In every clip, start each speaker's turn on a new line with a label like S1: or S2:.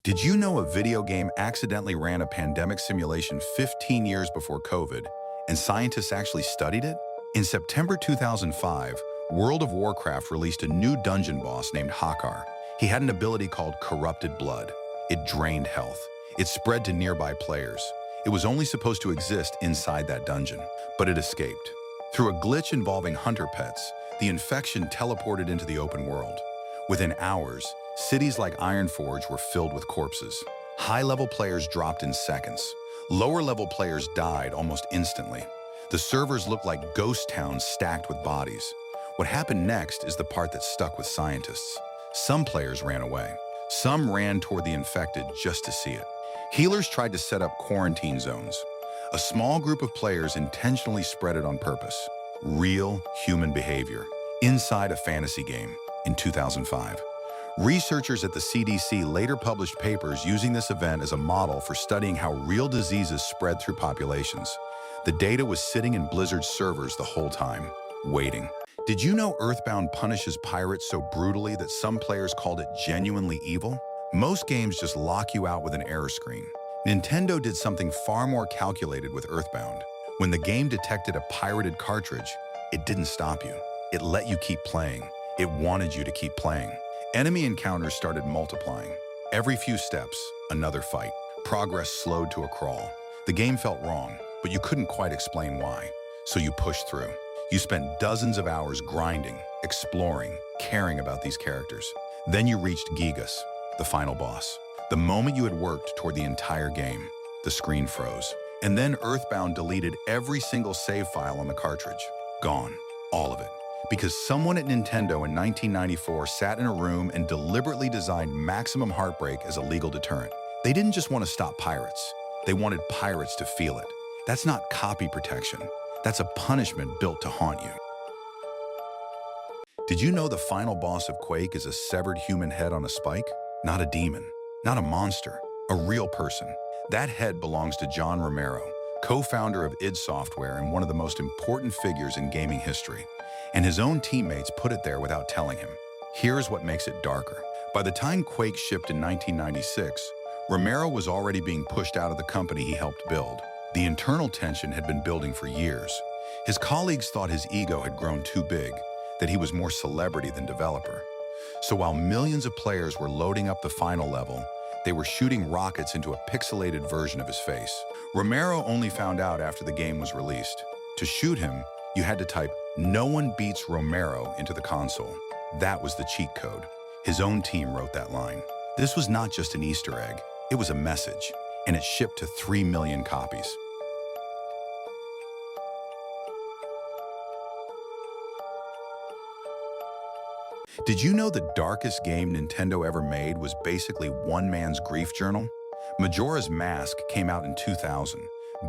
S1: Did you know a video game accidentally ran a pandemic simulation 15 years before COVID, and scientists actually studied it? In September 2005, World of Warcraft released a new dungeon boss named Hakar. He had an ability called Corrupted Blood. It drained health. It spread to nearby players. It was only supposed to exist inside that dungeon, but it escaped. Through a glitch involving hunter pets, the infection teleported into the open world. Within hours, cities like Ironforge were filled with corpses. High-level players dropped in seconds. Lower-level players died almost instantly. The servers looked like ghost towns stacked with bodies. What happened next is the part that stuck with scientists. Some players ran away. Some ran toward the infected just to see it. Healers tried to set up quarantine zones. A small group of players intentionally spread it on purpose. Real human behavior inside a fantasy game in 2005. Researchers at the CDC later published papers using this event as a model for studying how real diseases spread through populations. The data was sitting in Blizzard's servers the whole time, waiting. Did you know Earthbound punishes pirates so brutally that some players called it genuinely evil? Most games just lock you out with an error screen. Nintendo did something far more calculated with Earthbound. When the game detected a pirated cartridge, it didn't stop you. It let you keep playing. It wanted you to keep playing. Enemy encounters started multiplying. Every few steps, another fight. Progress slowed to a crawl. The game felt wrong, but you couldn't quite explain why. So you pushed through. You spent dozens of hours grinding, exploring, caring about these characters. Then you reached Gigas, the final boss. The moment you had worked toward the entire game, the screen froze. And then Earthbound deleted every single save file on the cartridge. Gone. All of it. Because someone at Nintendo in 1994 sat in a room and deliberately designed maximum heartbreak as a legal deterrent. They didn't just want to stop pirates. They wanted pirates to feel it. That's not copy protection. That's a punishment built to haunt you. Did you know the final boss of Quake is a severed human head on a spike? Not a demon, not a monster, a real person. That head belongs to John Romero, co-founder of id Software and one of the most important figures in gaming history. And his own teammates put it there without telling him. Here's what makes it darker. By the time Quake shipped in 1996, Romero was already being pushed out of the company he helped build. The internal tension had been building for years. His colleagues thought his ego had grown too big, that he was more celebrity than developer. So while millions of players were loading up the final level, they were shooting rockets into a pixelated version of his face. Romero only found out after the game was released. To shoot him, you had to type "No one beats Romero" into the console. That was the cheat code. His own team wrote that line. This was not just an Easter egg. It was a message, and it shipped to 3 million copies. Did you know the darkest game Nintendo ever made was basically one man's grief journal? Majora's Mask came out in 2000,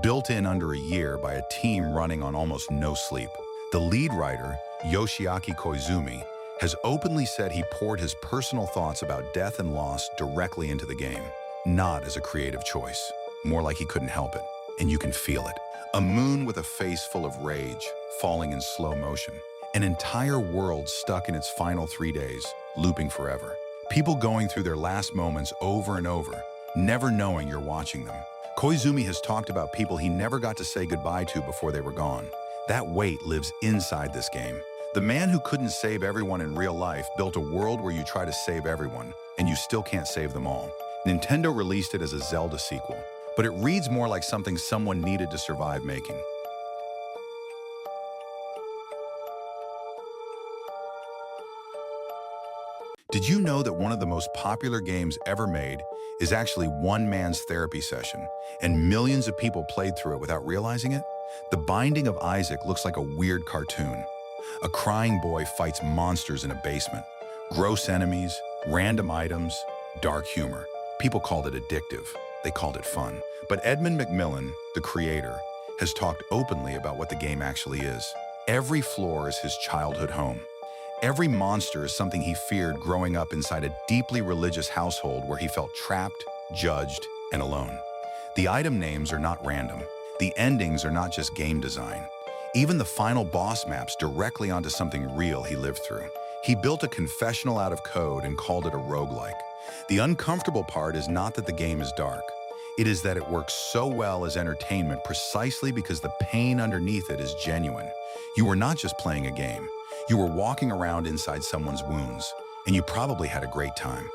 S1: built in under a year by a team running on almost no sleep. The lead writer, Yoshiaki Koizumi, has openly said he poured his personal thoughts about death and loss directly into the game. Not as a creative choice, more like he couldn't help it, and you can feel it. A moon with a face full of rage, falling in slow motion. An entire world stuck in its final 3 days, looping forever. People going through their last moments over and over, never knowing you're watching them. Koizumi has talked about people he never got to say goodbye to before they were gone. That weight lives inside this game. The man who couldn't save everyone in real life built a world where you try to save everyone, and you still can't save them all. Nintendo released it as a Zelda sequel, but it reads more like something someone needed to survive making. Did you know that one of the most popular games ever made is actually one man's therapy session, and millions of people played through it without realizing it? The Binding of Isaac looks like a weird cartoon. A crying boy fights monsters in a basement. Gross enemies, random items, dark humor. People called it addictive. They called it fun. But Edmund McMillen, the creator, has talked openly about what the game actually is. Every floor is his childhood home. Every monster is something he feared growing up inside a deeply religious household where he felt trapped, judged, and alone. The item names are not random. The endings are not just game design. Even the final boss maps directly onto something real he lived through. He built a confessional out of code and called it a roguelike. The uncomfortable part is not that the game is dark. It is that it works so well as entertainment precisely because the pain underneath it is genuine. You were not just playing a game. You were walking around inside someone's wounds, and you probably had a great time.